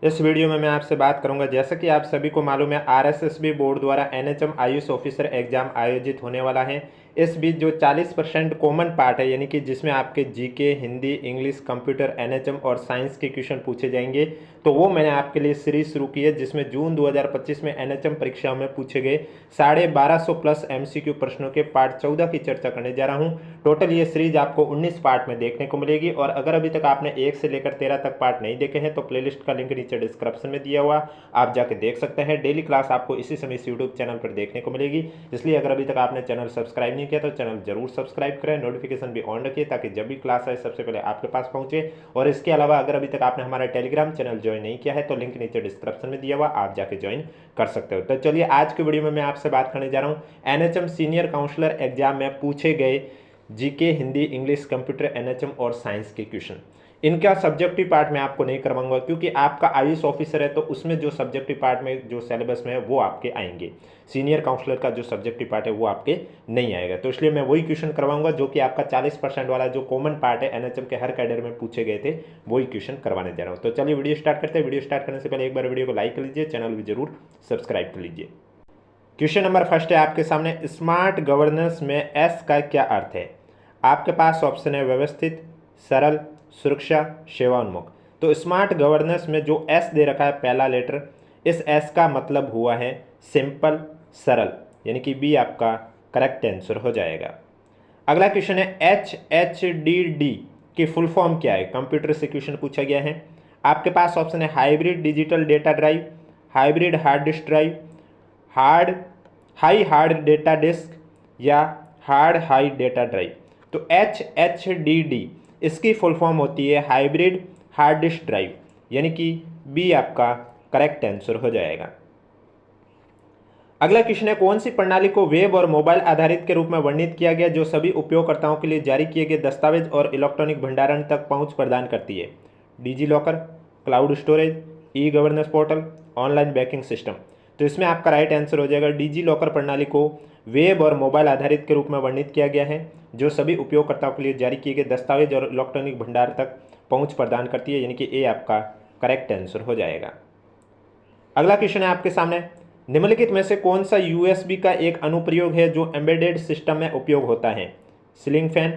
इस वीडियो में मैं आपसे बात करूंगा, जैसा कि आप सभी को मालूम है, आरएसएसबी बोर्ड द्वारा एनएचएम आयुष ऑफिसर एग्जाम आयोजित होने वाला है। इस बीच जो 40% कॉमन पार्ट है, यानी कि जिसमें आपके GK, Hindi, English, computer, NHM और साइंस के क्वेश्चन पूछे जाएंगे, तो वो मैंने आपके लिए सीरीज शुरू की है, जिसमें जून 2025 में एनएचएम परीक्षा में पूछे गए 1250 प्लस एमसीक्यू प्रश्नों के पार्ट 14 की चर्चा करने जा रहा हूँ। टोटल ये सीरीज आपको 19 पार्ट में देखने को मिलेगी। और अगर अभी तक आपने 1 से लेकर 13 तक पार्ट नहीं देखे हैं तो प्लेलिस्ट का लिंक नीचे डिस्क्रिप्शन में दिया हुआ, आप जाके देख सकते हैं। डेली क्लास आपको इसी समय इस यूट्यूब चैनल पर देखने को मिलेगी, इसलिए अगर अभी तक आपने चैनल सब्सक्राइब नहीं किया तो चैनल जरूर सब्सक्राइब करें, नोटिफिकेशन भी ऑन रखिए ताकि जब भी क्लास आए सबसे पहले आपके पास पहुंचे। और इसके अलावा अगर अभी तक आपने हमारा टेलीग्राम चैनल ज्वाइन नहीं किया है तो लिंक नीचे डिस्क्रिप्शन में दिया हुआ, आप जाके ज्वाइन कर सकते हो। तो चलिए आज की वीडियो में मैं आपसे बात करने जा रहा हूँ एनएचएम सीनियर काउंसलर एग्जाम में पूछे गए GK, Hindi, English, computer, NHM और साइंस के क्वेश्चन। इनका सब्जेक्टिव पार्ट मैं आपको नहीं करवाऊंगा, क्योंकि आपका आयुष ऑफिसर है तो उसमें जो सब्जेक्टिव पार्ट में जो सिलेबस में है वो आपके आएंगे। सीनियर काउंसलर का जो सब्जेक्टिव पार्ट है वो आपके नहीं आएगा, तो इसलिए मैं वही क्वेश्चन करवाऊंगा जो कि आपका 40% वाला जो कॉमन पार्ट है एनएचएम के हर कैडर में पूछे गए थे, वही क्वेश्चन करवाने जा रहा हूँ। तो चलिए वीडियो स्टार्ट करते हैं। वीडियो स्टार्ट करने से पहले एक बार वीडियो को लाइक कर लीजिए, चैनल भी जरूर सब्सक्राइब कर लीजिए। क्वेश्चन नंबर फर्स्ट है आपके सामने, स्मार्ट गवर्नेंस में एस का क्या अर्थ है? आपके पास ऑप्शन है व्यवस्थित, सरल, सुरक्षा, सेवान्मुख। तो स्मार्ट गवर्नेंस में जो एस दे रखा है पहला लेटर, इस एस का मतलब हुआ है सिंपल, सरल, यानी कि बी आपका करेक्ट आंसर हो जाएगा। अगला क्वेश्चन है HHDD की फुल फॉर्म क्या है? कंप्यूटर से क्वेश्चन पूछा गया है। आपके पास ऑप्शन है hybrid digital data drive, hybrid hard disk drive, hard data disk या हार्ड हाई डेटा ड्राइव। तो HHDD इसकी फुल फॉर्म होती है हाइब्रिड हार्ड डिस्क ड्राइव, यानी कि बी आपका करेक्ट आंसर हो जाएगा। अगला क्वेश्चन है कौन सी प्रणाली को वेब और मोबाइल आधारित के रूप में वर्णित किया गया जो सभी उपयोगकर्ताओं के लिए जारी किए गए दस्तावेज और इलेक्ट्रॉनिक भंडारण तक पहुंच प्रदान करती है? DigiLocker, cloud storage, e governance portal, online banking system. तो इसमें आपका राइट आंसर हो जाएगा डिजी लॉकर प्रणाली को वेब और मोबाइल आधारित के रूप में वर्णित किया गया है जो सभी उपयोगकर्ताओं के लिए जारी किए गए दस्तावेज और इलेक्ट्रॉनिक भंडार तक पहुंच प्रदान करती है, यानी कि ए आपका करेक्ट आंसर हो जाएगा। अगला क्वेश्चन है आपके सामने, निम्नलिखित में से कौन सा यूएसबी का एक अनुप्रयोग है जो एम्बेडेड सिस्टम में उपयोग होता है? Ceiling fan,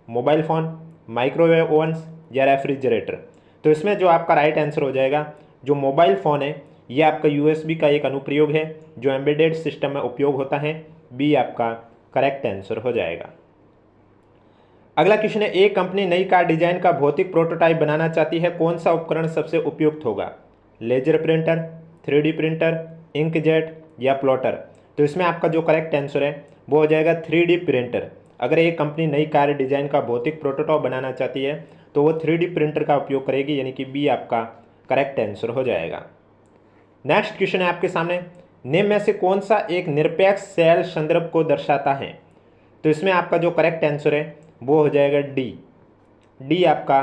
mobile phone, microwave ओवन्स या रेफ्रिजरेटर। तो इसमें जो आपका राइट आंसर हो जाएगा, जो मोबाइल फ़ोन है ये आपका यूएसबी का एक अनुप्रयोग है जो एम्बेडेड सिस्टम में उपयोग होता है, बी आपका करेक्ट आंसर हो जाएगा। अगला क्वेश्चन है एक कंपनी नई कार डिजाइन का भौतिक प्रोटोटाइप बनाना चाहती है, कौन सा उपकरण सबसे उपयुक्त होगा? Laser printer, 3D printer, inkjet या प्लॉटर। तो इसमें आपका जो करेक्ट आंसर है वो हो जाएगा 3D प्रिंटर। अगर एक कंपनी नई कार डिजाइन का भौतिक प्रोटोटाइप बनाना चाहती है तो वो 3D प्रिंटर का उपयोग करेगी, यानी कि बी आपका करेक्ट आंसर हो जाएगा। नेक्स्ट क्वेश्चन है आपके सामने, निम्न में से कौन सा एक निरपेक्ष सेल संदर्भ को दर्शाता है? तो इसमें आपका जो करेक्ट आंसर है वो हो जाएगा डी आपका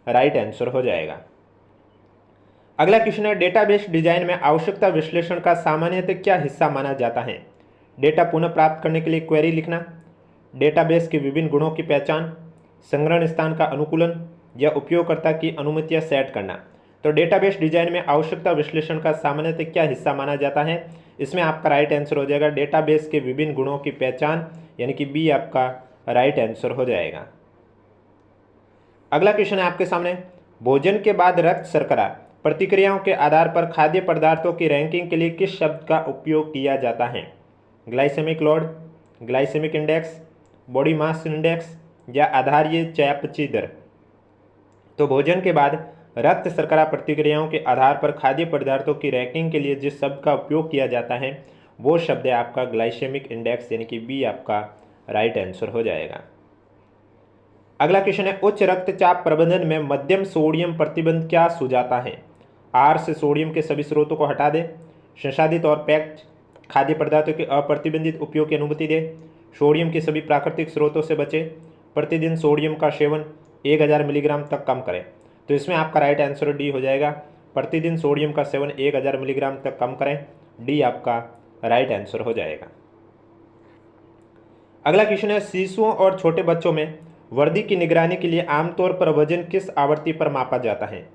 राइट आंसर हो जाएगा। अगला क्वेश्चन है डेटाबेस डिजाइन में आवश्यकता विश्लेषण का सामान्यतः क्या हिस्सा माना जाता है? डेटा पुनः प्राप्त करने के लिए क्वेरी लिखना, डेटाबेस के विभिन्न गुणों की पहचान, संग्रहण स्थान का अनुकूलन या उपयोगकर्ता की अनुमतियां सेट करना। तो डेटाबेस डिजाइन में आवश्यकता विश्लेषण का सामान्यतः क्या हिस्सा माना जाता है? इसमें आपका राइट आंसर हो जाएगा डेटाबेस के विभिन्न गुणों की पहचान, यानी कि बी आपका राइट आंसर हो जाएगा। अगला क्वेश्चन है आपके सामने, भोजन के बाद रक्त शर्करा प्रतिक्रियाओं के आधार पर खाद्य पदार्थों की रैंकिंग के लिए किस शब्द का उपयोग किया जाता है? Glycemic load, glycemic index, body mass index या आधारीय चयापचय दर। तो भोजन के बाद रक्त शर्करा प्रतिक्रियाओं के आधार पर खाद्य पदार्थों की रैंकिंग के लिए जिस शब्द का उपयोग किया जाता है वो शब्द है आपका ग्लाइसेमिक इंडेक्स, यानी कि बी आपका राइट आंसर हो जाएगा। अगला क्वेश्चन है उच्च रक्तचाप प्रबंधन में मध्यम सोडियम प्रतिबंध क्या सुझाता है? आहार से सोडियम के सभी स्रोतों को हटा दे, संसाधित और पैक्ड खाद्य पदार्थों के अप्रतिबंधित उपयोग की अनुमति दे, सोडियम के सभी प्राकृतिक स्रोतों से बचे, प्रतिदिन सोडियम का सेवन 1000 मिलीग्राम तक कम करें। तो इसमें आपका राइट आंसर डी हो जाएगा, प्रतिदिन सोडियम का सेवन 1000 मिलीग्राम तक कम करें, डी आपका राइट आंसर हो जाएगा। अगला क्वेश्चन है शिशुओं और छोटे बच्चों में वर्दी की निगरानी के लिए आमतौर पर वजन किस आवृत्ति पर मापा जाता है?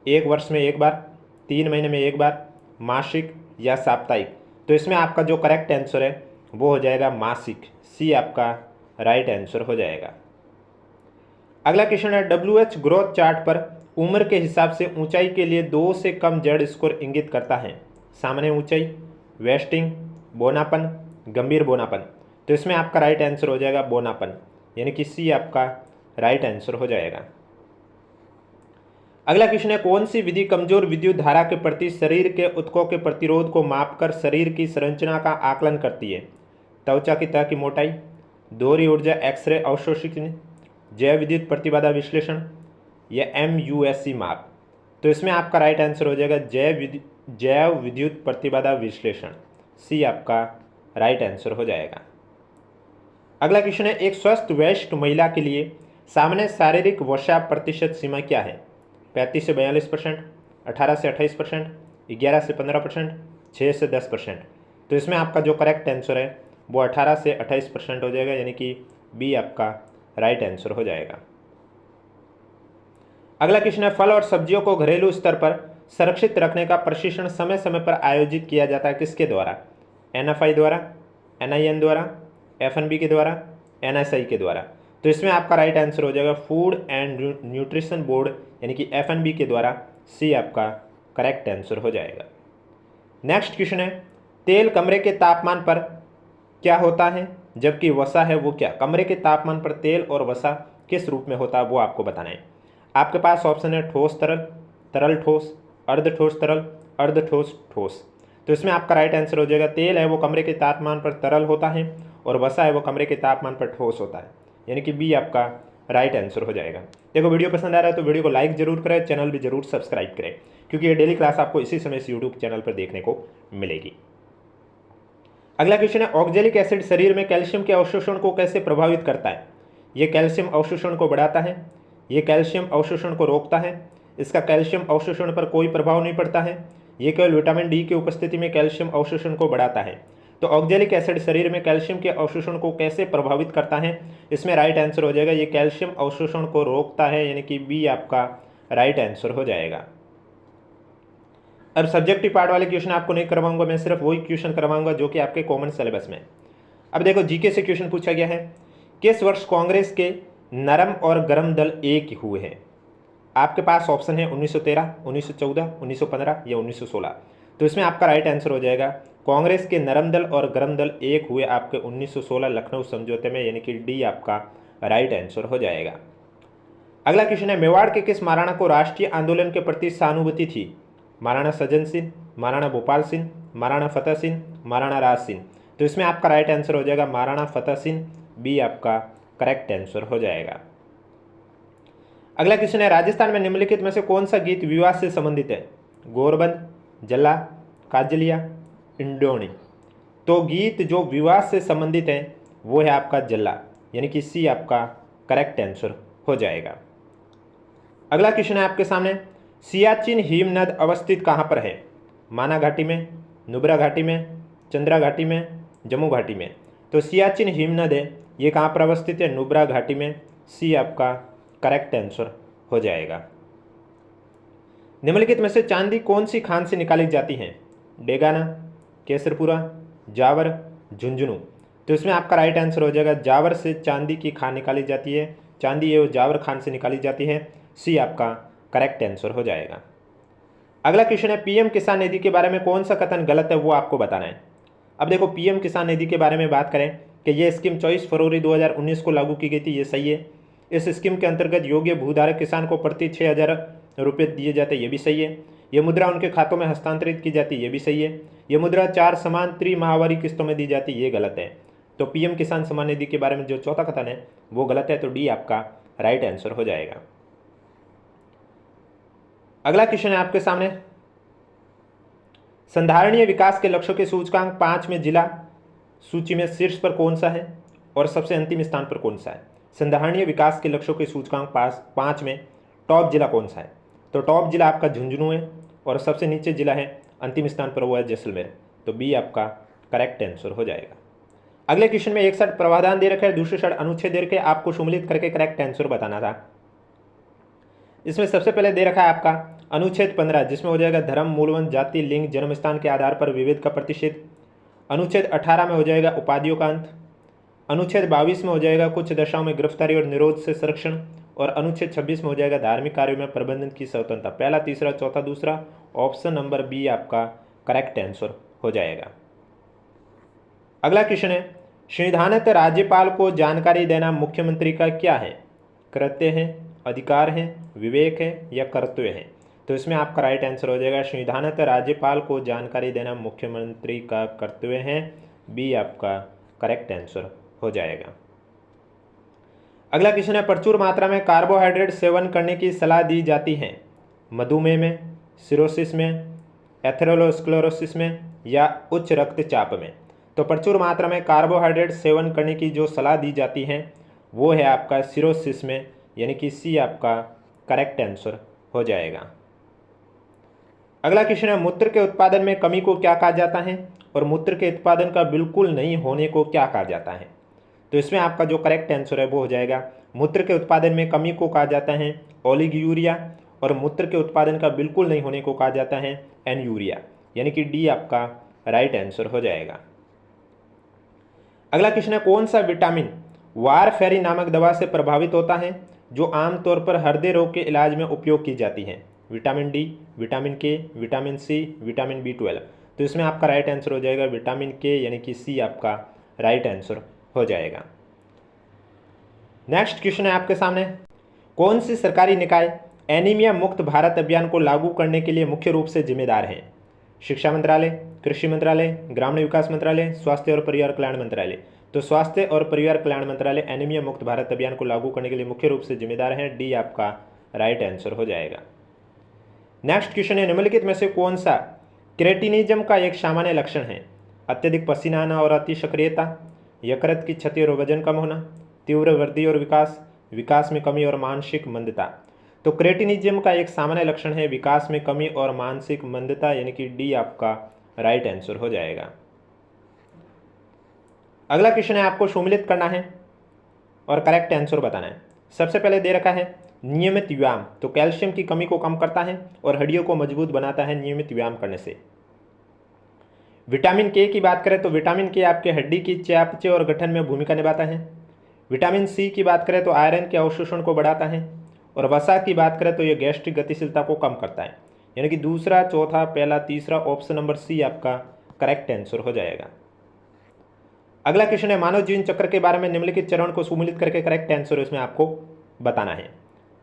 1 वर्ष में एक बार, 3 महीने में एक बार, मासिक या साप्ताहिक। तो इसमें आपका जो करेक्ट आंसर है वो हो जाएगा मासिक। सी आपका राइट आंसर हो जाएगा। अगला क्वेश्चन है WH ग्रोथ चार्ट पर उम्र के हिसाब से ऊंचाई के लिए 2 से कम जेड स्कोर इंगित करता है। सामान्य ऊंचाई, वेस्टिंग, बोनापन, गंभीर बोनापन। तो इसमें आपका राइट आंसर हो जाएगा बोनापन, यानी कि सी आपका राइट आंसर हो जाएगा। अगला क्वेश्चन है कौन सी विधि कमजोर विद्युत धारा के प्रति शरीर के ऊतकों के प्रतिरोध को मापकर शरीर की संरचना का आकलन करती है। त्वचा की तह की मोटाई, दोहरी ऊर्जा एक्सरे अवशोषण, जैव विद्युत प्रतिबाधा विश्लेषण या MUSC माप। तो इसमें आपका राइट आंसर हो जाएगा जैव विद्युत प्रतिबाधा विश्लेषण। सी आपका राइट आंसर हो जाएगा। अगला क्वेश्चन है एक स्वस्थ वयस्क महिला के लिए सामान्य शारीरिक वसा प्रतिशत सीमा क्या है। 35 से 42%, 18 से 28%, 11 से 15%, 6 से 10%। तो इसमें आपका जो करेक्ट आंसर है वो 18 से 28% हो जाएगा, यानी कि बी आपका राइट आंसर हो जाएगा। अगला क्वेश्चन है फल और सब्जियों को घरेलू स्तर पर सुरक्षित रखने का प्रशिक्षण समय समय पर आयोजित किया जाता है किसके द्वारा। NFI द्वारा, NIN द्वारा, FNB के द्वारा, NSI के द्वारा। तो इसमें आपका राइट आंसर हो जाएगा फूड एंड न्यूट्रिशन बोर्ड, यानी कि FNB के द्वारा। सी आपका करेक्ट आंसर हो जाएगा। नेक्स्ट क्वेश्चन है तेल कमरे के तापमान पर क्या होता है जबकि वसा है वो क्या। कमरे के तापमान पर तेल और वसा किस रूप में होता है वो आपको बताना है। आपके पास ऑप्शन है ठोस तरल, तरल ठोस, अर्ध ठोस तरल, अर्ध ठोस ठोस। तो इसमें आपका राइट आंसर हो जाएगा तेल है वो कमरे के तापमान पर तरल होता है और वसा है वो कमरे के तापमान पर ठोस होता है, यानी कि बी आपका राइट आंसर हो जाएगा। देखो वीडियो पसंद आ रहा है तो वीडियो को लाइक जरूर करें, चैनल भी जरूर सब्सक्राइब करें, क्योंकि ये डेली क्लास आपको इसी समय इस यूट्यूब चैनल पर देखने को मिलेगी। अगला क्वेश्चन है ऑक्जेलिक एसिड शरीर में कैल्शियम के अवशोषण को कैसे प्रभावित करता है। ये कैल्शियम अवशोषण को बढ़ाता है, ये कैल्शियम अवशोषण को रोकता है, इसका कैल्शियम अवशोषण पर कोई प्रभाव नहीं पड़ता है, ये केवल विटामिन डी की उपस्थिति में कैल्शियम अवशोषण को बढ़ाता है। तो ऑक्जेलिक एसिड शरीर में कैल्शियम के अवशोषण को कैसे प्रभावित करता है। इसमें राइट आंसर हो जाएगा ये कैल्शियम अवशोषण को रोकता है, यानी कि बी आपका राइट आंसर हो जाएगा। अब सब्जेक्टिव पार्ट वाले क्वेश्चन आपको नहीं करवाऊंगा, मैं सिर्फ वही क्वेश्चन करवाऊंगा जो कि आपके कॉमन सिलेबस में। अब देखो जीके से क्वेश्चन पूछा गया है किस वर्ष कांग्रेस के नरम और गर्म दल एक हुए हैं। आपके पास ऑप्शन है 1913, 1914, 1915 या 1916। तो इसमें आपका राइट आंसर हो जाएगा कांग्रेस के नरम दल और गर्म दल एक हुए आपके 1916 लखनऊ समझौते में, यानी कि डी आपका राइट आंसर हो जाएगा। अगला क्वेश्चन है मेवाड़ के किस महाराणा को राष्ट्रीय आंदोलन के प्रति सहानुभूति थी। महाराणा सज्जन सिंह, महाराणा भोपाल सिंह, महाराणा फतेह सिंह, महाराणा राज सिंह। तो इसमें आपका राइट आंसर हो जाएगा महाराणा फतेह सिंह, बी आपका करेक्ट आंसर हो जाएगा। अगला क्वेश्चन है राजस्थान में निम्नलिखित में से कौन सा गीत विवाह से संबंधित है। गोरबंद, जला, काजलिया, इंडोनी। तो गीत जो विवाह से संबंधित है वो है आपका जल्ला, यानी कि सी आपका करेक्ट आंसर हो जाएगा। अगला क्वेश्चन है आपके सामने सियाचिन हिमनद अवस्थित कहाँ पर है। माना घाटी में, नुब्रा घाटी में, चंद्रा घाटी में, जम्मू घाटी में। तो सियाचिन हिमनद है ये कहाँ पर अवस्थित है, नुब्रा घाटी में। सी आपका करेक्ट आंसर हो जाएगा। निम्नलिखित में से चांदी कौन सी खान से निकाली जाती है। डेगाना, केसरपुरा, जावर, झुंझुनू। तो इसमें आपका राइट आंसर हो जाएगा जावर से चांदी की खान निकाली जाती है, चांदी ये जावर खान से निकाली जाती है। सी आपका करेक्ट आंसर हो जाएगा। अगला क्वेश्चन है पीएम किसान निधि के बारे में कौन सा कथन गलत है वो आपको बताना है। अब देखो पीएम किसान निधि के बारे में बात करें कि ये स्कीम 24 फरवरी 2019 को लागू की गई थी, ये सही है। इस स्कीम के अंतर्गत योग्य भूधारक किसान को प्रति 6,000 रुपये दिए जाते हैं, ये भी सही है। ये मुद्रा उनके खातों में हस्तांतरित की जाती है, ये भी सही है। ये मुद्रा 4 समान त्रिमाहवारी किस्तों में दी जाती है, ये गलत है। तो पीएम किसान सम्मान निधि के बारे में जो चौथा कथन है वो गलत है, तो डी आपका राइट आंसर हो जाएगा। अगला क्वेश्चन है आपके सामने संधारणीय विकास के लक्ष्यों के सूचकांक 5 में जिला सूची में शीर्ष पर कौन सा है और सबसे अंतिम स्थान पर कौन सा है। संधारणीय विकास के लक्ष्यों के सूचकांक 5 में टॉप जिला कौन सा है। तो टॉप जिला आपका झुंझुनू है और सबसे नीचे जिला है अंतिम स्थान पर वो है जैसलमेर। तो बी आपका करेक्ट आंसर हो जाएगा। अगले क्वेश्चन में एक साइड प्रावधान दे रखा है, दूसरी साइड अनुच्छेद दे रखे, आपको सम्मिलित करके करेक्ट आंसर बताना था। इसमें सबसे पहले दे रखा है आपका अनुच्छेद 15 जिसमें हो जाएगा धर्म, मूलवंश, जाति, लिंग, जन्म स्थान के आधार पर विभेद का प्रतिषेध। अनुच्छेद 18 में हो जाएगा उपाधियों का अंत। अनुच्छेद 22 में हो जाएगा कुछ दशाओं में गिरफ्तारी और निरोध से संरक्षण। और अनुच्छेद 26 में हो जाएगा धार्मिक कार्यों में प्रबंधन की स्वतंत्रता। पहला, तीसरा, चौथा, दूसरा, ऑप्शन नंबर बी आपका करेक्ट आंसर हो जाएगा। अगला क्वेश्चन है, संविधानतः राज्यपाल को जानकारी देना मुख्यमंत्री का क्या है? कृत्य है, अधिकार है, विवेक है या कर्तव्य है? तो इसमें आपका राइट आंसर हो जाएगा संविधानतः राज्यपाल को जानकारी देना मुख्यमंत्री का कर्तव्य है। बी आपका करेक्ट आंसर हो जाएगा। अगला क्वेश्चन है, प्रचुर मात्रा में कार्बोहाइड्रेट सेवन करने की सलाह दी जाती है मधुमेह में, सिरोसिस में, एथेरोस्क्लेरोसिस में या उच्च रक्तचाप में? तो प्रचुर मात्रा में कार्बोहाइड्रेट सेवन करने की जो सलाह दी जाती है वो है आपका सिरोसिस में, यानी कि सी आपका करेक्ट आंसर हो जाएगा। अगला क्वेश्चन है, मूत्र के उत्पादन में कमी को क्या कहा जाता है और मूत्र के उत्पादन का बिल्कुल नहीं होने को क्या कहा जाता है? तो इसमें आपका जो करेक्ट आंसर है वो हो जाएगा मूत्र के उत्पादन में कमी को कहा जाता है ओलिगोयूरिया और मूत्र के उत्पादन का बिल्कुल नहीं होने को कहा जाता है एन्यूरिया, यानी कि डी आपका राइट आंसर हो जाएगा। अगला क्वेश्चन है, कौन सा विटामिन वारफेरिन नामक दवा से प्रभावित होता है जो आमतौर पर हृदय रोग के इलाज में उपयोग की जाती है? विटामिन डी, विटामिन के, विटामिन सी, विटामिन B12? तो इसमें आपका राइट आंसर हो जाएगा विटामिन के, यानी कि सी आपका राइट आंसर हो जाएगा। नेक्स्ट क्वेश्चन है आपके सामने, कौन सी सरकारी निकाय एनीमिया मुक्त भारत अभियान को लागू करने के लिए मुख्य रूप से जिम्मेदार है? शिक्षा मंत्रालय, कृषि मंत्रालय, ग्रामीण विकास मंत्रालय, स्वास्थ्य और परिवार कल्याण मंत्रालय? तो स्वास्थ्य और परिवार कल्याण मंत्रालय एनीमिया मुक्त भारत अभियान को लागू करने के लिए मुख्य रूप से जिम्मेदार है। डी आपका राइट आंसर हो जाएगा। नेक्स्ट क्वेश्चन है, निम्नलिखित में से कौन सा क्रेटिनिज्म का एक सामान्य लक्षण है? अत्यधिक पसीना आना और अति सक्रियता, यकृत की क्षति और वजन कम होना, तीव्र वृद्धि और विकास, विकास में कमी और मानसिक मंदता? तो क्रेटिनिज्म का एक सामान्य लक्षण है विकास में कमी और मानसिक मंदता, यानी कि डी आपका राइट आंसर हो जाएगा। अगला क्वेश्चन है, आपको सम्मिलित करना है और करेक्ट आंसर बताना है। सबसे पहले दे रखा है नियमित व्यायाम, तो कैल्शियम की कमी को कम करता है और हड्डियों को मजबूत बनाता है नियमित व्यायाम करने से। विटामिन के की बात करें तो विटामिन के आपके हड्डी की चयापचय और गठन में भूमिका निभाता है। विटामिन सी की बात करें तो आयरन के अवशोषण को बढ़ाता है। और वसा की बात करें तो यह गैस्ट्रिक गतिशीलता को कम करता है, यानी कि दूसरा, चौथा, पहला, तीसरा, ऑप्शन नंबर सी आपका करेक्ट आंसर हो जाएगा। अगला क्वेश्चन है, मानव जीवन चक्र के बारे में निम्नलिखित चरण को सम्मिलित करके करेक्ट आंसर इसमें आपको बताना है।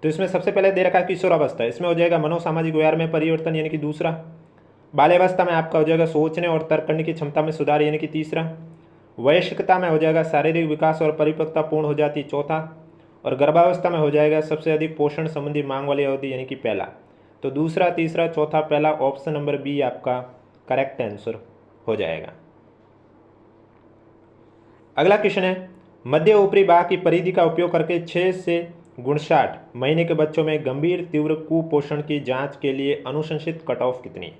तो इसमें सबसे पहले दे रखा है किशोरावस्था, इसमें हो जाएगा मनोसामाजिक व्यवहार में परिवर्तन, यानी कि दूसरा। बाल्यावस्था में आपका हो जाएगा सोचने और तर्क करने की क्षमता में सुधार, यानी कि तीसरा। वयस्कता में हो जाएगा शारीरिक विकास और परिपक्वता पूर्ण हो जाती, चौथा। और गर्भावस्था में हो जाएगा सबसे अधिक पोषण संबंधी मांग वाली अवधि, यानी कि पहला। तो दूसरा, तीसरा, चौथा, पहला, ऑप्शन नंबर बी आपका करेक्ट आंसर हो जाएगा। अगला क्वेश्चन है, मध्य ऊपरी बाह की परिधि का उपयोग करके 6 से 59 महीने के बच्चों में गंभीर तीव्र कुपोषण की जांच के लिए अनुशंसित कट ऑफ कितनी है?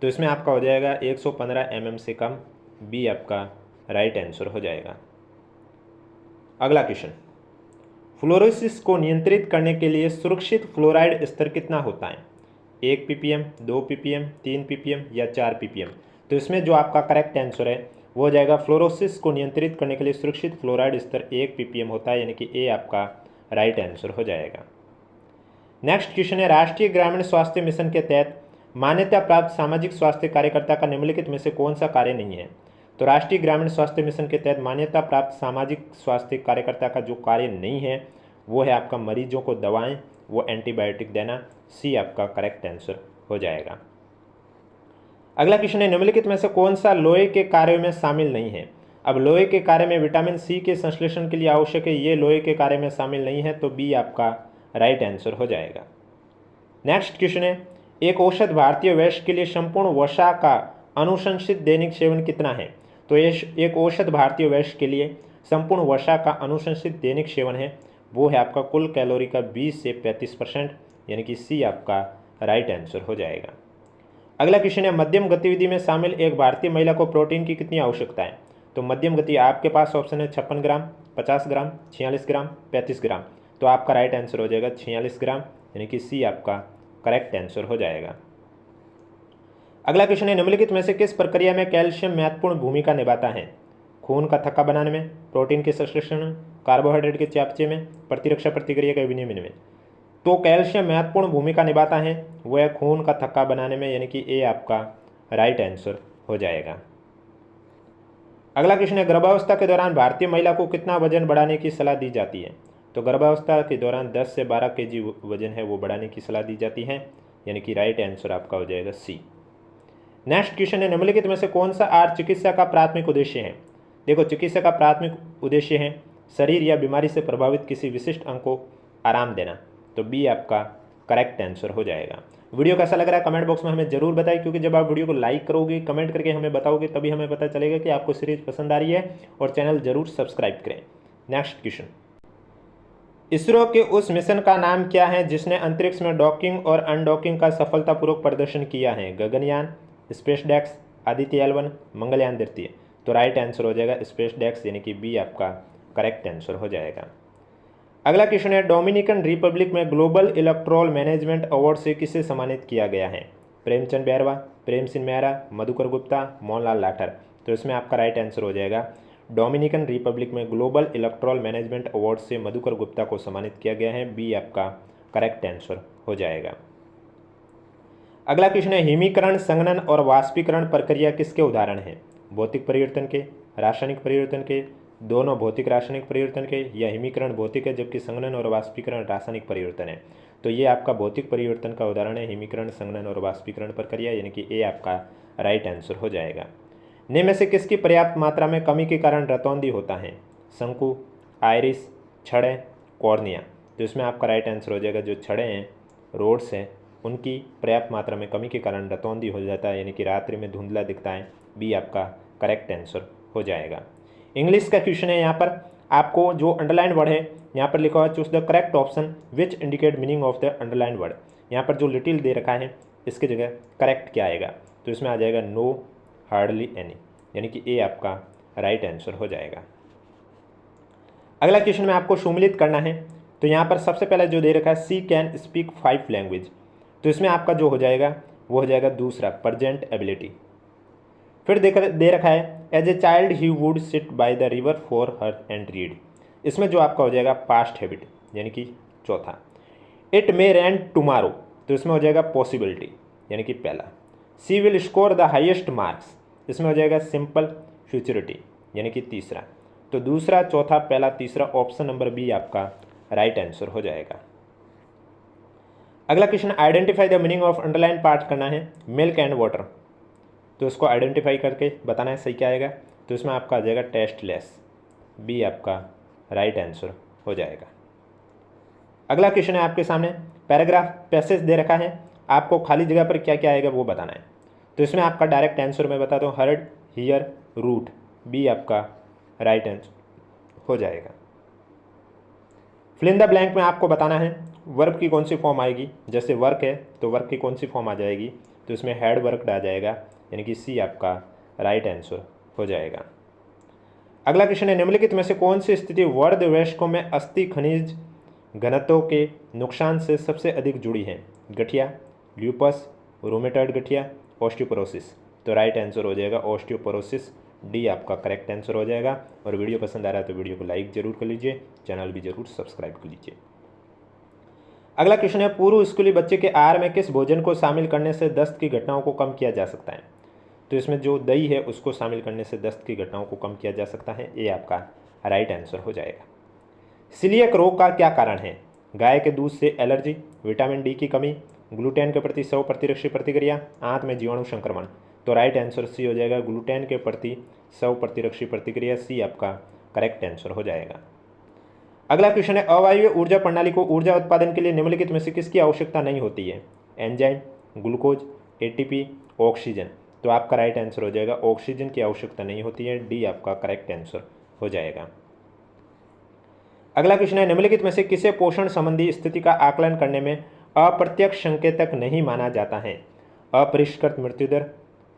तो इसमें आपका हो जाएगा 115 mm से कम। बी आपका राइट आंसर हो जाएगा। अगला क्वेश्चन, फ्लोरोसिस को नियंत्रित करने के लिए सुरक्षित फ्लोराइड स्तर कितना होता है? 1 ppm, 2 ppm, 3 ppm या 4 ppm? तो इसमें जो आपका करेक्ट आंसर है वो हो जाएगा फ्लोरोसिस को नियंत्रित करने के लिए सुरक्षित फ्लोराइड स्तर 1 ppm होता है, यानी कि ए आपका राइट आंसर हो जाएगा। नेक्स्ट क्वेश्चन है, राष्ट्रीय ग्रामीण स्वास्थ्य मिशन के तहत मान्यता प्राप्त सामाजिक स्वास्थ्य कार्यकर्ता का निम्नलिखित में से कौन सा कार्य नहीं है? तो राष्ट्रीय ग्रामीण स्वास्थ्य मिशन के तहत मान्यता प्राप्त सामाजिक स्वास्थ्य कार्यकर्ता का जो कार्य नहीं है वो है आपका मरीजों को दवाएं वो एंटीबायोटिक देना। सी आपका करेक्ट आंसर हो जाएगा। अगला क्वेश्चन है, निम्नलिखित में से कौन सा लोहे के कार्यों में शामिल नहीं है? अब लोहे के कार्य में विटामिन सी के संश्लेषण के लिए आवश्यक है, ये लोहे के कार्य में शामिल नहीं है, तो बी आपका राइट आंसर हो जाएगा। नेक्स्ट क्वेश्चन है, एक औसत भारतीय वयस्क के लिए संपूर्ण वसा का अनुशंसित दैनिक सेवन कितना है? तो एक औसत भारतीय वयस्क के लिए संपूर्ण वसा का अनुशंसित दैनिक सेवन है वो है आपका कुल कैलोरी का 20 से 35%, यानी कि सी आपका राइट आंसर हो जाएगा। अगला क्वेश्चन है, मध्यम गतिविधि में शामिल एक भारतीय महिला को प्रोटीन की कितनी आवश्यकता है? तो मध्यम गति आपके पास ऑप्शन है 56 ग्राम, 50 ग्राम, 46 ग्राम, 35 ग्राम। तो आपका राइट आंसर हो जाएगा 46 ग्राम, यानी कि सी आपका करेक्ट आंसर हो जाएगा। अगला क्वेश्चन है, निम्नलिखित में से किस प्रक्रिया में कैल्शियम महत्वपूर्ण भूमिका निभाता है? खून का थक्का बनाने में, प्रोटीन के संश्लेषण में, कार्बोहाइड्रेट के चयापचय में, प्रतिरक्षा प्रतिक्रिया के विनियमन में। तो कैल्शियम महत्वपूर्ण भूमिका निभाता है वह खून का थक्का बनाने में, यानी कि ए आपका राइट आंसर हो जाएगा। अगला क्वेश्चन है, गर्भावस्था के दौरान भारतीय महिला को कितना वजन बढ़ाने की सलाह दी जाती है? तो गर्भावस्था के दौरान 10 से 12 केजी वजन है वो बढ़ाने की सलाह दी जाती है, यानी कि राइट आंसर आपका हो जाएगा सी। नेक्स्ट क्वेश्चन है, निम्नलिखित में से कौन सा आहार चिकित्सा का प्राथमिक उद्देश्य है? देखो, चिकित्सा का प्राथमिक उद्देश्य है शरीर या बीमारी से प्रभावित किसी विशिष्ट अंग को आराम देना, तो बी आपका करेक्ट आंसर हो जाएगा। वीडियो कैसा लग रहा है कमेंट बॉक्स में हमें जरूर बताएं, क्योंकि जब आप वीडियो को लाइक करोगे, कमेंट करके हमें बताओगे, तभी हमें पता चलेगा कि आपको सीरीज पसंद आ रही है, और चैनल जरूर सब्सक्राइब करें। नेक्स्ट क्वेश्चन, इसरो के उस मिशन का नाम क्या है जिसने अंतरिक्ष में डॉकिंग और अनडॉकिंग का सफलतापूर्वक प्रदर्शन किया है? गगनयान, स्पेसडेक्स, आदित्य L1, मंगलयान द्वितीय। तो राइट आंसर हो जाएगा स्पेसडेक्स, यानी कि बी आपका करेक्ट आंसर हो जाएगा। अगला क्वेश्चन है, डोमिनिकन रिपब्लिक में ग्लोबल इलेक्ट्रोल मैनेजमेंट अवार्ड से किसे सम्मानित किया गया है? प्रेमचंद बैरवा, प्रेम सिंह मेहरा, मधुकर गुप्ता, मोहनलाल लाठर। तो इसमें आपका राइट आंसर हो जाएगा डोमिनिकन रिपब्लिक में ग्लोबल इलेक्ट्रोल मैनेजमेंट अवार्ड से मधुकर गुप्ता को सम्मानित किया गया है, बी आपका करेक्ट आंसर हो जाएगा। अगला क्वेश्चन है, हिमीकरण, संघनन और वाष्पीकरण प्रक्रिया किसके उदाहरण हैं? भौतिक परिवर्तन के, रासायनिक परिवर्तन के, दोनों भौतिक रासायनिक परिवर्तन के, या हिमीकरण भौतिक है जबकि संघनन और वाष्पीकरण रासायनिक परिवर्तन है? तो ये आपका भौतिक परिवर्तन का उदाहरण है हिमीकरण, संघनन और वाष्पीकरण प्रक्रिया, यानी कि ए आपका राइट आंसर हो जाएगा। निम्न में से किसकी पर्याप्त मात्रा में कमी के कारण रतौंधी होता है? शंकु, आयरिस, छड़ें, कॉर्निया। तो इसमें आपका राइट आंसर हो जाएगा जो छड़ें हैं, रोड्स हैं, उनकी पर्याप्त मात्रा में कमी के कारण रतौंधी हो जाता है, यानी कि रात्रि में धुंधला दिखता है, बी आपका करेक्ट आंसर हो जाएगा। इंग्लिश का क्वेश्चन है, यहाँ पर आपको जो अंडरलाइन वर्ड है यहाँ पर लिखा हुआ choose the correct option which indicate meaning of the underline word. यहाँ पर जो लिटिल दे रखा है इसकी जगह करेक्ट क्या आएगा? तो इसमें आ जाएगा नो, हार्डली एनी, यानी कि ए आपका राइट आंसर हो जाएगा। अगला क्वेश्चन में आपको सम्मिलित करना है, तो यहाँ पर सबसे पहले जो दे रखा है सी कैन स्पीक 5 लैंग्वेज, तो इसमें आपका जो हो जाएगा वो हो जाएगा दूसरा प्रेजेंट एबिलिटी। फिर दे रखा है as a child he would sit by the river for her and read, इसमें जो आपका हो जाएगा पास्ट हैबिट, यानी कि चौथा। इट मे रेन टुमारो, तो इसमें हो जाएगा पॉसिबिलिटी, यानी कि पहला। She will score the highest marks, इसमें हो जाएगा सिंपल फ्यूचरिटी, यानी कि तीसरा। तो दूसरा, चौथा, पहला, तीसरा, ऑप्शन नंबर बी आपका राइट आंसर हो जाएगा। अगला question, identify the meaning of underline part करना है मिल्क एंड वाटर, तो इसको आइडेंटिफाई करके बताना है सही क्या आएगा। तो इसमें आपका आ जाएगा टेस्टलेस, बी आपका राइट आंसर हो जाएगा। अगला क्वेश्चन है आपके सामने, पैराग्राफ पैसेज दे रखा है, आपको खाली जगह पर क्या क्या आएगा वो बताना है। तो इसमें आपका डायरेक्ट आंसर मैं बता दूँ, हर्ड, हियर, रूट, बी आपका राइट आंसर हो जाएगा। फिल इन द ब्लैंक में आपको बताना है वर्ब की कौन सी फॉर्म आएगी, जैसे वर्क है तो वर्क की कौन सी फॉर्म आ जाएगी, तो इसमें हैड वर्कड आ जाएगा, यानी कि सी आपका राइट आंसर हो जाएगा। अगला क्वेश्चन है, निम्नलिखित में से कौन सी स्थिति वर्ध वयस्कों में अस्थि खनिज घनत्व के नुकसान से सबसे अधिक जुड़ी है? गठिया, ल्यूपस, रोमेटॉइड गठिया, ऑस्टियोपोरोसिस। तो राइट आंसर हो जाएगा ऑस्टियोपोरोसिस, डी आपका करेक्ट आंसर हो जाएगा। और वीडियो पसंद आ रहा है तो वीडियो को लाइक जरूर कर लीजिए, चैनल भी जरूर सब्सक्राइब कर लीजिए। अगला क्वेश्चन है, पूर्व स्कूली बच्चे के आहार में किस भोजन को शामिल करने से दस्त की घटनाओं को कम किया जा सकता है? तो इसमें जो दही है उसको शामिल करने से दस्त की घटनाओं को कम किया जा सकता है, ये आपका राइट आंसर हो जाएगा। सीलिएक रोग का क्या कारण है? गाय के दूध से एलर्जी, विटामिन डी की कमी, ग्लूटेन के प्रति स्व प्रतिरक्षी प्रतिक्रिया, आंत में जीवाणु संक्रमण। तो राइट आंसर सी हो जाएगा, ग्लूटेन के प्रति स्व प्रतिरक्षी प्रतिक्रिया, सी आपका करेक्ट आंसर हो जाएगा। अगला क्वेश्चन है, अवायवीय ऊर्जा प्रणाली को ऊर्जा उत्पादन के लिए निम्नलिखित में से किसकी आवश्यकता नहीं होती है? Enzyme, glucose, ATP, oxygen. तो आपका राइट आंसर हो जाएगा ऑक्सीजन की आवश्यकता नहीं होती है, डी आपका करेक्ट आंसर हो जाएगा। अगला क्वेश्चन है, निम्नलिखित में से किसे पोषण संबंधी स्थिति का आकलन करने में अप्रत्यक्ष संकेतक नहीं माना जाता है? अपरिष्कृत मृत्यु दर,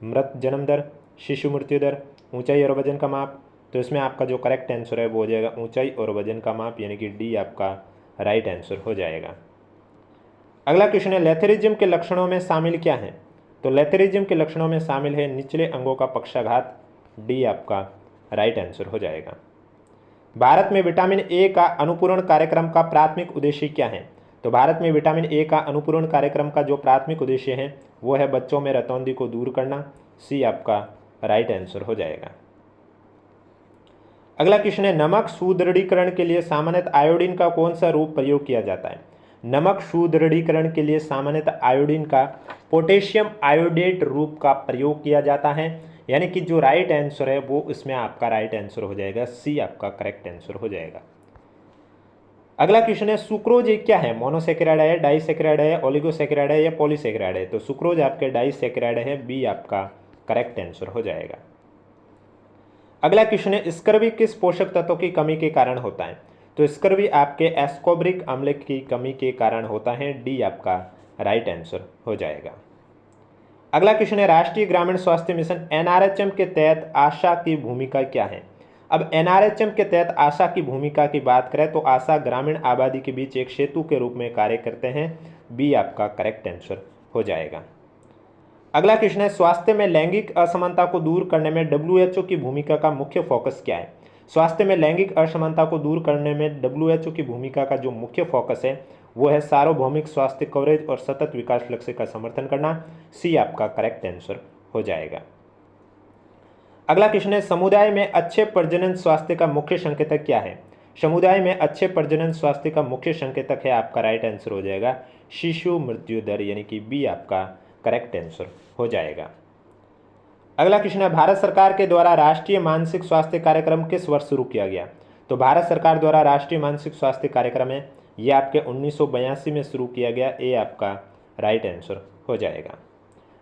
मृत जन्म दर, शिशु मृत्यु दर, ऊंचाई और वजन का माप। तो इसमें आपका जो करेक्ट आंसर है वो हो जाएगा ऊंचाई और वजन का माप, यानी कि डी आपका राइट आंसर हो जाएगा। अगला क्वेश्चन है लेथेरिज्म के लक्षणों में शामिल क्या है? तो लेथेरिज्म के लक्षणों में शामिल है निचले अंगों का पक्षाघात। डी आपका राइट आंसर हो जाएगा। भारत में विटामिन ए का अनुपूरण कार्यक्रम का प्राथमिक उद्देश्य क्या है? तो भारत में विटामिन ए का अनुपूरण कार्यक्रम का जो प्राथमिक उद्देश्य है वो है बच्चों में रतौंधी को दूर करना। सी आपका राइट आंसर हो जाएगा। अगला क्वेश्चन है नमक सुदृढ़ीकरण के लिए सामान्यतः आयोडीन का कौन सा रूप प्रयोग किया जाता है? नमक सुदृढ़ीकरण के लिए सामान्यतः आयोडीन का पोटेशियम आयोडेट रूप का प्रयोग किया जाता है, यानी कि जो राइट आंसर है वो इसमें आपका राइट आंसर हो जाएगा। सी आपका करेक्ट आंसर हो जाएगा। अगला क्वेश्चन है सुक्रोज ये क्या है? मोनोसेकेराइड है, डाइसेकेराइड है, ओलिगोसेकेराइड है या पॉलीसेकेराइड है? तो सुक्रोज आपके डाइसेकेराइड है। बी आपका करेक्ट आंसर हो जाएगा। अगला क्वेश्चन है स्कर्वी किस पोषक तत्व की कमी के कारण होता है? तो स्कर्वी आपके एस्कॉर्बिक अम्ल की कमी के कारण होता है। डी आपका राइट आंसर हो जाएगा। अगला क्वेश्चन है राष्ट्रीय ग्रामीण स्वास्थ्य मिशन एनआरएचएम के तहत आशा की भूमिका क्या है? अब एनआरएचएम के तहत आशा की भूमिका की बात करें तो आशा ग्रामीण आबादी के बीच एक सेतु के रूप में कार्य करते हैं। बी आपका करेक्ट आंसर हो जाएगा। अगला क्वेश्चन है स्वास्थ्य में लैंगिक असमानता को दूर करने में डब्ल्यूएचओ की भूमिका का मुख्य फोकस क्या है? स्वास्थ्य में लैंगिक असमानता को दूर करने में डब्ल्यूएचओ की भूमिका का जो मुख्य फोकस है वो है सार्वभौमिक स्वास्थ्य कवरेज और सतत विकास लक्ष्य का समर्थन करना। सी आपका करेक्ट आंसर हो जाएगा। अगला क्वेश्चन है समुदाय में अच्छे प्रजनन स्वास्थ्य का मुख्य संकेतक क्या है? समुदाय में अच्छे प्रजनन स्वास्थ्य का मुख्य संकेतक है आपका राइट आंसर हो जाएगा शिशु मृत्यु दर, यानी कि बी आपका करेक्ट आंसर हो जाएगा। अगला क्वेश्चन है भारत सरकार के द्वारा राष्ट्रीय मानसिक स्वास्थ्य कार्यक्रम किस वर्ष शुरू किया गया? तो भारत सरकार द्वारा राष्ट्रीय मानसिक स्वास्थ्य कार्यक्रम है ये आपके 1982 में शुरू किया गया। ए आपका राइट आंसर हो जाएगा।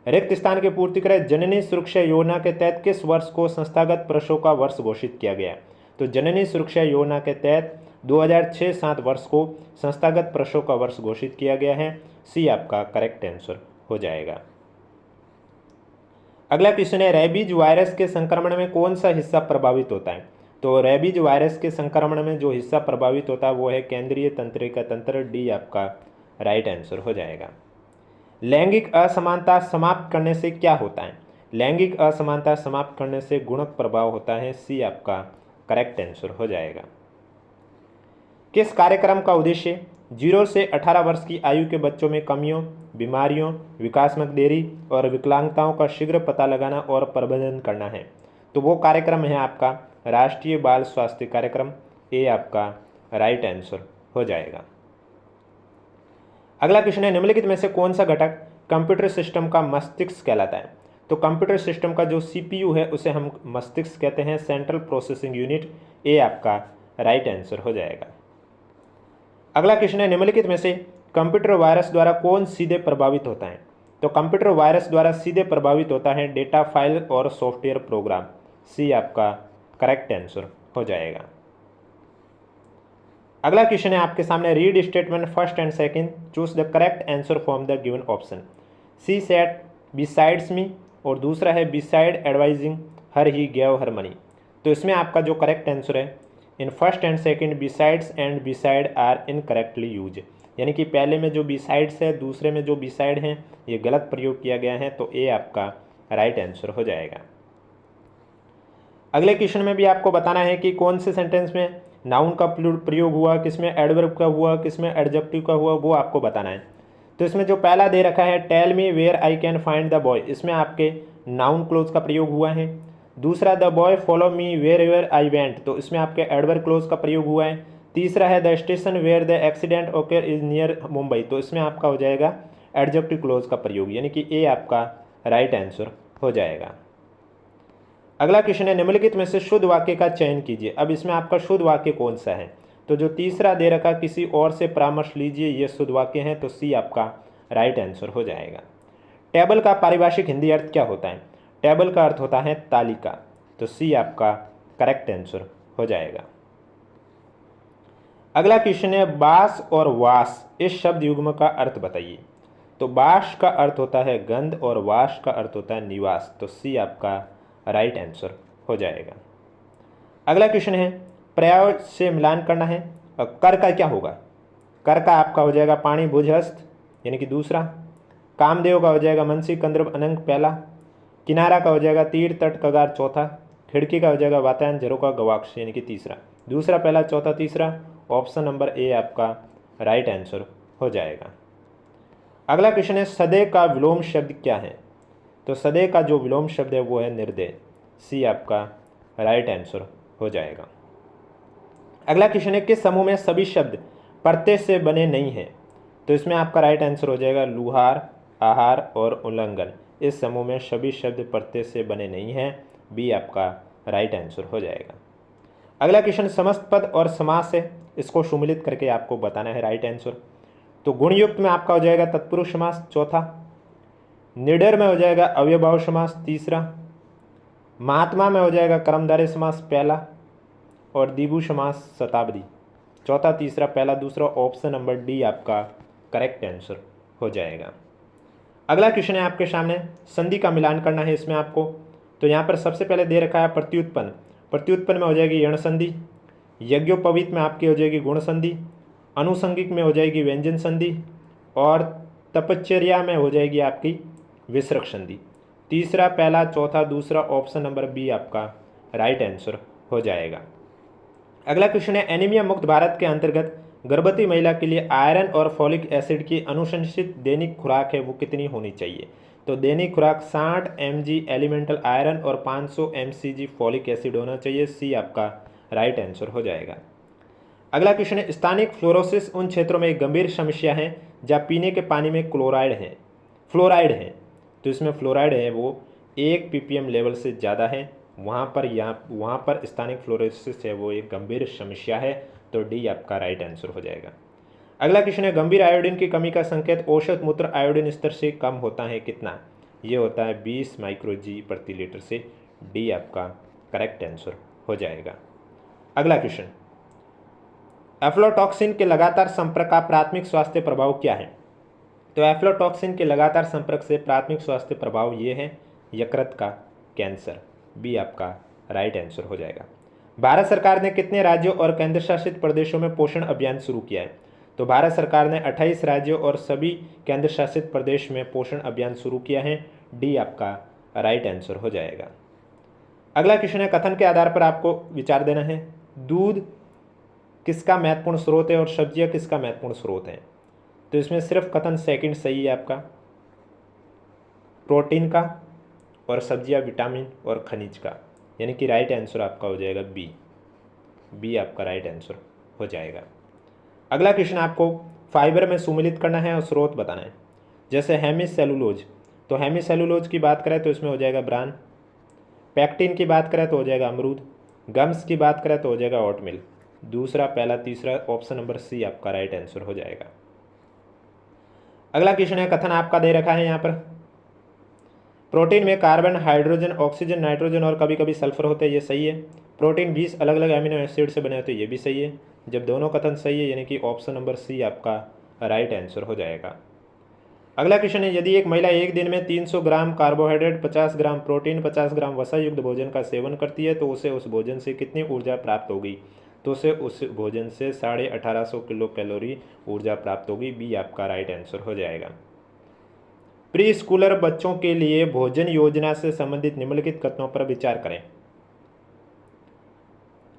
रिक्त स्थान की पूर्ति करें जननी सुरक्षा योजना के तहत किस वर्ष को संस्थागत प्रसव का वर्ष घोषित किया गया? तो जननी सुरक्षा योजना के तहत 2006-07 वर्ष को संस्थागत प्रसव का वर्ष घोषित किया गया है। सी आपका करेक्ट आंसर हो जाएगा। अगला क्वेश्चन है रेबीज वायरस के संक्रमण में कौन सा हिस्सा प्रभावित होता है? तो रेबीज वायरस के संक्रमण में जो हिस्सा प्रभावित होता है वो है केंद्रीय तंत्रिका तंत्र। डी आपका राइट आंसर हो जाएगा। लैंगिक असमानता समाप्त करने से क्या होता है? लैंगिक असमानता समाप्त करने से गुणक प्रभाव होता है। सी आपका करेक्ट आंसर हो जाएगा। किस कार्यक्रम का उद्देश्य 0 से 18 वर्ष की आयु के बच्चों में कमियों, बीमारियों, विकास में देरी और विकलांगताओं का शीघ्र पता लगाना और प्रबंधन करना है? तो वो कार्यक्रम है आपका राष्ट्रीय बाल स्वास्थ्य कार्यक्रम। ए आपका राइट आंसर हो जाएगा। अगला क्वेश्चन है निम्नलिखित में से कौन सा घटक कंप्यूटर सिस्टम का मस्तिष्क कहलाता है? तो कंप्यूटर सिस्टम का जो सीपीयू है उसे हम मस्तिष्क कहते हैं, सेंट्रल प्रोसेसिंग यूनिट। ए आपका राइट आंसर हो जाएगा। अगला क्वेश्चन है निम्नलिखित में से कंप्यूटर वायरस द्वारा कौन सीधे प्रभावित होता है? तो कंप्यूटर वायरस द्वारा सीधे प्रभावित होता है डेटा फाइल और सॉफ्टवेयर प्रोग्राम। सी आपका करेक्ट आंसर हो जाएगा। अगला क्वेश्चन है आपके सामने read statement first and second, choose the correct answer from the given option. She set besides me और दूसरा है beside advising her he gave her money. तो इसमें आपका जो करेक्ट आंसर है in first and second besides and beside are incorrectly use, यानी कि पहले में जो बिसाइड्स है दूसरे में जो बिसाइड है ये गलत प्रयोग किया गया है। तो ए आपका राइट आंसर हो जाएगा। अगले क्वेश्चन में भी आपको बताना है कि कौन से सेंटेंस में नाउन का प्रयोग हुआ, किसमें एडवर्ब का हुआ, किसमें एडजेक्टिव का हुआ, वो आपको बताना है। तो इसमें जो पहला दे रखा है tell me where I can find the boy, इसमें आपके नाउन क्लोज का प्रयोग हुआ है। दूसरा the boy follow me wherever I went, तो इसमें आपके एडवर्ब क्लोज का प्रयोग हुआ है। तीसरा है the station where the accident occur is near Mumbai, तो इसमें आपका हो जाएगा एडजेक्टिव क्लोज का प्रयोग, यानी कि ए आपका राइट आंसर हो जाएगा। अगला क्वेश्चन है निम्नलिखित में से शुद्ध वाक्य का चयन कीजिए। अब इसमें आपका शुद्ध वाक्य कौन सा है? तो जो तीसरा दे रखा किसी और से परामर्श लीजिए ये शुद्ध वाक्य है। तो सी आपका राइट आंसर हो जाएगा। टेबल का पारिभाषिक हिंदी अर्थ क्या होता है? टेबल का अर्थ होता है तालिका। तो सी आपका करेक्ट आंसर हो जाएगा। अगला क्वेश्चन है बास और वास इस शब्द युग्म का अर्थ बताइए। तो बास का अर्थ होता है गंध और वास का अर्थ होता है निवास। तो सी आपका राइट आंसर हो जाएगा। अगला क्वेश्चन है पर्याय से मिलान करना है और कर का क्या होगा? कर का आपका हो जाएगा पाणी भुज हस्त, यानी कि दूसरा। कामदेव का हो जाएगा मनसी कंद्रव अनंग पहला। किनारा का हो जाएगा तीर तट कगार चौथा। खिड़की का हो जाएगा वातायन झरोका गवाक्ष यानी कि तीसरा। दूसरा पहला चौथा तीसरा, ऑप्शन नंबर ए आपका राइट आंसर हो जाएगा। अगला क्वेश्चन है सदे का विलोम शब्द क्या है? तो सदे का जो विलोम शब्द है वो है निर्दय, सी आपका राइट आंसर हो जाएगा। अगला क्वेश्चन है किस समूह में सभी शब्द प्रत्यय से बने नहीं हैं? तो इसमें आपका राइट आंसर हो जाएगा लुहार, आहार और उल्लंघन। इस समूह में सभी शब्द प्रत्यय से बने नहीं हैं, बी आपका राइट आंसर हो जाएगा। अगला क्वेश्चन समस्त पद और समास है, इसको सुमिलित करके आपको बताना है राइट आंसर। तो गुणयुक्त में आपका हो जाएगा तत्पुरुष समास चौथा। निडर में हो जाएगा अव्ययभाव समास तीसरा। महात्मा में हो जाएगा कर्मधारय समास पहला। और द्विगु समास शताब्दी चौथा तीसरा पहला दूसरा, ऑप्शन नंबर डी आपका करेक्ट आंसर हो जाएगा। अगला क्वेश्चन है आपके सामने, संधि का मिलान करना है इसमें आपको। तो यहाँ पर सबसे पहले दे रखा है प्रत्युत्पन्न। प्रत्युत्पन्न में हो जाएगी यण संधि। यज्ञोपवीत में आपकी हो जाएगी गुण संधि। अनुसंगिक में हो जाएगी व्यंजन संधि। और तपश्चर्या में हो जाएगी आपकी विसर्ग संधि। तीसरा पहला चौथा दूसरा, ऑप्शन नंबर बी आपका राइट आंसर हो जाएगा। अगला क्वेश्चन है एनीमिया मुक्त भारत के अंतर्गत गर्भवती महिला के लिए आयरन और फॉलिक एसिड की अनुशंसित दैनिक खुराक है वो कितनी होनी चाहिए? तो दैनिक खुराक 60 mg एलिमेंटल आयरन और 500 mcg फॉलिक एसिड होना चाहिए, सी आपका राइट आंसर हो जाएगा। अगला क्वेश्चन है स्थानिक फ्लोरोसिस उन क्षेत्रों में एक गंभीर समस्या है जहाँ पीने के पानी में फ्लोराइड है। तो इसमें फ्लोराइड है वो 1 ppm लेवल से ज़्यादा है, वहाँ पर स्थानिक फ्लोरोसिस है वो एक गंभीर समस्या है। तो डी आपका राइट आंसर हो जाएगा। अगला क्वेश्चन है गंभीर आयोडीन की कमी का संकेत औसत मूत्र आयोडीन स्तर से कम होता है कितना? ये होता है 20 माइक्रोजी प्रति लीटर से, डी आपका करेक्ट आंसर हो जाएगा। अगला क्वेश्चन, एफ्लोटॉक्सिन के लगातार संपर्क का प्राथमिक स्वास्थ्य प्रभाव क्या है? तो एफ्लोटॉक्सिन के लगातार संपर्क से प्राथमिक स्वास्थ्य प्रभाव ये है यकृत का कैंसर, बी आपका राइट आंसर हो जाएगा। भारत सरकार ने कितने राज्यों और केंद्र शासित प्रदेशों में पोषण अभियान शुरू किया है? तो भारत सरकार ने 28 राज्यों और सभी केंद्र शासित प्रदेश में पोषण अभियान शुरू किया है, डी आपका राइट आंसर हो जाएगा। अगला क्वेश्चन है कथन के आधार पर आपको विचार देना है, दूध किसका महत्वपूर्ण स्रोत है और सब्जियां किसका महत्वपूर्ण स्रोत है? तो इसमें सिर्फ कथन सेकंड सही है आपका, प्रोटीन का और सब्जियां विटामिन और खनिज का, यानी कि राइट आंसर आपका हो जाएगा बी आपका राइट आंसर हो जाएगा। अगला क्वेश्चन आपको फाइबर में सुमिलित करना है और स्रोत बताना है। जैसे हेमिस सेलुलोज, तो हेमिस सेलुलोज की बात करें तो इसमें हो जाएगा ब्रान। पैक्टिन की बात करें तो हो जाएगा अमरूद। गम्स की बात करें तो हो जाएगा ओटमिल। दूसरा पहला तीसरा, ऑप्शन नंबर सी आपका राइट आंसर हो जाएगा। अगला क्वेश्चन है कथन आपका दे रखा है यहाँ पर, प्रोटीन में कार्बन, हाइड्रोजन, ऑक्सीजन, नाइट्रोजन और कभी कभी सल्फर होते हैं, ये सही है। प्रोटीन 20 अलग अलग एमिनो एसिड से बने होते हैं, ये भी सही है। जब दोनों कथन सही है यानी कि ऑप्शन नंबर सी आपका राइट आंसर हो जाएगा। अगला क्वेश्चन है यदि एक महिला एक दिन में 300 ग्राम कार्बोहाइड्रेट, 50 ग्राम प्रोटीन, 50 ग्राम वसा युक्त भोजन का सेवन करती है तो उसे उस भोजन से कितनी ऊर्जा प्राप्त होगी? तो उसे उस भोजन से 1850 किलो कैलोरी ऊर्जा प्राप्त होगी, बी आपका राइट आंसर हो जाएगा। प्री स्कूलर बच्चों के लिए भोजन योजना से संबंधित निम्नलिखित कथनों पर विचार करें।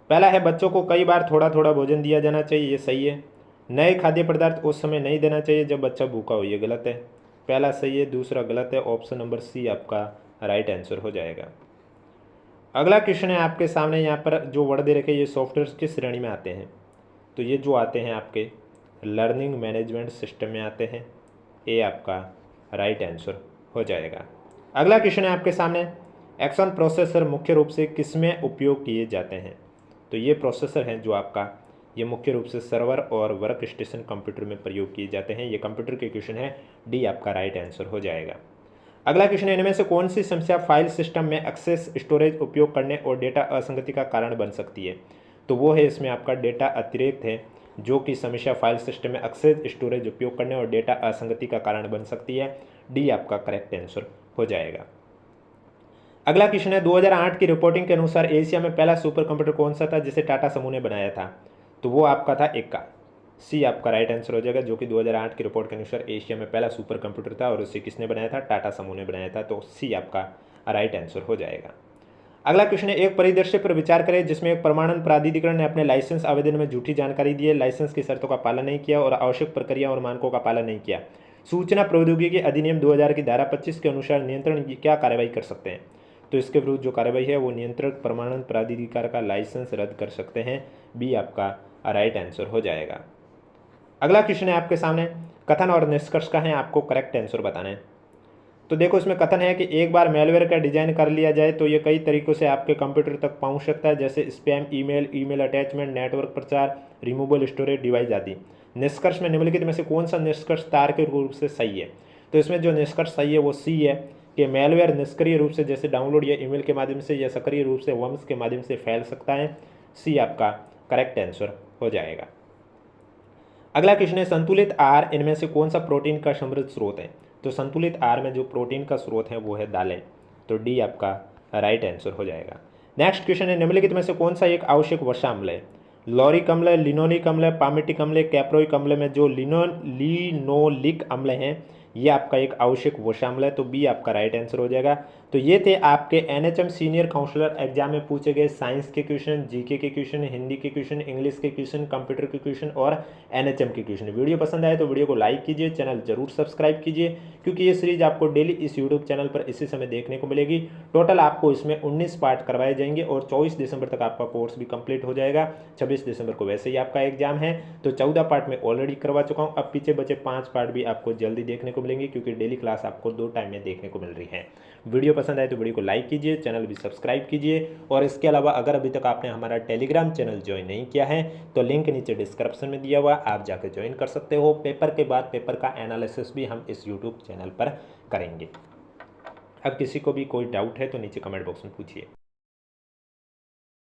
पहला है बच्चों को कई बार थोड़ा थोड़ा भोजन दिया जाना चाहिए, ये सही है। नए खाद्य पदार्थ उस समय नहीं देना चाहिए जब बच्चा भूखा हो, ये गलत है। पहला सही है, दूसरा गलत है, ऑप्शन नंबर सी आपका राइट आंसर हो जाएगा। अगला क्वेश्चन है आपके सामने, यहाँ पर जो वर्ड दे रखे ये सॉफ्टवेयर किस श्रेणी में आते हैं? तो ये जो आते हैं आपके लर्निंग मैनेजमेंट सिस्टम में आते हैं, ए आपका राइट आंसर हो जाएगा। अगला क्वेश्चन है आपके सामने, एक्सन प्रोसेसर मुख्य रूप से किसमें उपयोग किए जाते हैं? तो ये प्रोसेसर हैं जो आपका ये मुख्य रूप से सर्वर और वर्क स्टेशन कंप्यूटर में प्रयोग किए जाते हैं, ये कंप्यूटर के क्वेश्चन है, डी आपका राइट आंसर हो जाएगा। अगला क्वेश्चन है इनमें से कौन सी समस्या फाइल सिस्टम में एक्सेस स्टोरेज उपयोग करने और डेटा असंगति का कारण बन सकती है? तो वो है इसमें आपका डेटा अतिरेक है, जो कि समस्या फाइल सिस्टम में एक्सेस स्टोरेज उपयोग करने और डेटा असंगति का कारण बन सकती है, डी आपका करेक्ट आंसर हो जाएगा। अगला क्वेश्चन है 2008 की रिपोर्टिंग के अनुसार एशिया में पहला सुपर कंप्यूटर कौन सा था जिसे टाटा समूह ने बनाया था? तो वो आपका था एक्का, सी आपका राइट आंसर हो जाएगा, जो कि 2008 की रिपोर्ट के अनुसार एशिया में पहला सुपर कंप्यूटर था और उसे किसने बनाया था? टाटा समूह ने बनाया था। तो सी आपका राइट आंसर हो जाएगा। अगला क्वेश्चन है, एक परिदृश्य पर विचार करें जिसमें एक प्रमाणन प्राधिकरण ने अपने लाइसेंस आवेदन में झूठी जानकारी दी है, लाइसेंस की शर्तों का पालन नहीं किया और आवश्यक प्रक्रिया और मानकों का पालन नहीं किया। सूचना प्रौद्योगिकी अधिनियम 2000 की धारा 25 के अनुसार नियंत्रण की क्या कार्रवाई कर सकते हैं? तो इसके विरुद्ध जो कार्रवाई है वो नियंत्रक प्रमाणन प्राधिकार का लाइसेंस रद्द कर सकते हैं। बी आपका राइट आंसर हो जाएगा। अगला क्वेश्चन है आपके सामने, कथन और निष्कर्ष का है, आपको करेक्ट आंसर बताना है। तो देखो इसमें कथन है कि एक बार मेलवेयर का डिजाइन कर लिया जाए तो ये कई तरीकों से आपके कंप्यूटर तक पहुंच सकता है, जैसे spam email, email attachment, network प्रचार, रिमूवेबल स्टोरेज डिवाइस आदि। निष्कर्ष में निम्नलिखित में से कौन सा निष्कर्ष तार्किक रूप से सही है? तो इसमें जो निष्कर्ष सही है वो सी है कि मेलवेयर निष्क्रिय रूप से जैसे डाउनलोड या ईमेल के माध्यम से या सक्रिय रूप से वर्म्स के माध्यम से फैल सकता है। सी आपका करेक्ट आंसर हो जाएगा। अगला क्वेश्चन है, संतुलित आहार इनमें से कौन सा प्रोटीन का समृद्ध स्रोत है? तो संतुलित आहार में जो प्रोटीन का स्रोत है वो है दालें। तो डी आपका राइट आंसर हो जाएगा। नेक्स्ट क्वेश्चन है, निम्नलिखित में से कौन सा एक आवश्यक वसा अम्ल है? लॉरिक अम्ल, लिनोलिक अम्ल, पामेटिक अम्ल, कैप्रोइक अम्ल में जो लिनोलिक अम्ल है ये आपका एक आवश्यक वसा अम्ल है। तो बी आपका राइट आंसर हो जाएगा। तो ये थे आपके एनएचएम सीनियर काउंसलर एग्जाम में पूछे गए साइंस के क्वेश्चन, जीके के क्वेश्चन, हिंदी के क्वेश्चन, इंग्लिश के क्वेश्चन, कंप्यूटर के क्वेश्चन और एनएचएम के क्वेश्चन। वीडियो पसंद आए तो वीडियो को लाइक कीजिए, चैनल जरूर सब्सक्राइब कीजिए, क्योंकि ये सीरीज आपको डेली इस यूट्यूब चैनल पर इसी समय देखने को मिलेगी। टोटल आपको इसमें 19 पार्ट करवाए जाएंगे और 24 दिसंबर तक आपका कोर्स भी कंप्लीट हो जाएगा। 26 दिसंबर को वैसे ही आपका एग्जाम है। तो 14 पार्ट में ऑलरेडी करवा चुका हूँ, अब पीछे बचे 5 पार्ट भी आपको जल्दी देखने को मिलेंगे, क्योंकि डेली क्लास आपको 2 टाइम में देखने को मिल रही है। वीडियो पसंद आए तो वीडियो को लाइक कीजिए, चैनल भी सब्सक्राइब कीजिए और इसके अलावा अगर अभी तक आपने हमारा टेलीग्राम चैनल ज्वाइन नहीं किया है तो लिंक नीचे डिस्क्रिप्शन में दिया हुआ, आप जाकर ज्वाइन कर सकते हो। पेपर के बाद पेपर का एनालिसिस भी हम इस यूट्यूब चैनल पर करेंगे। अब किसी को भी कोई डाउट है तो नीचे कमेंट बॉक्स में पूछिए।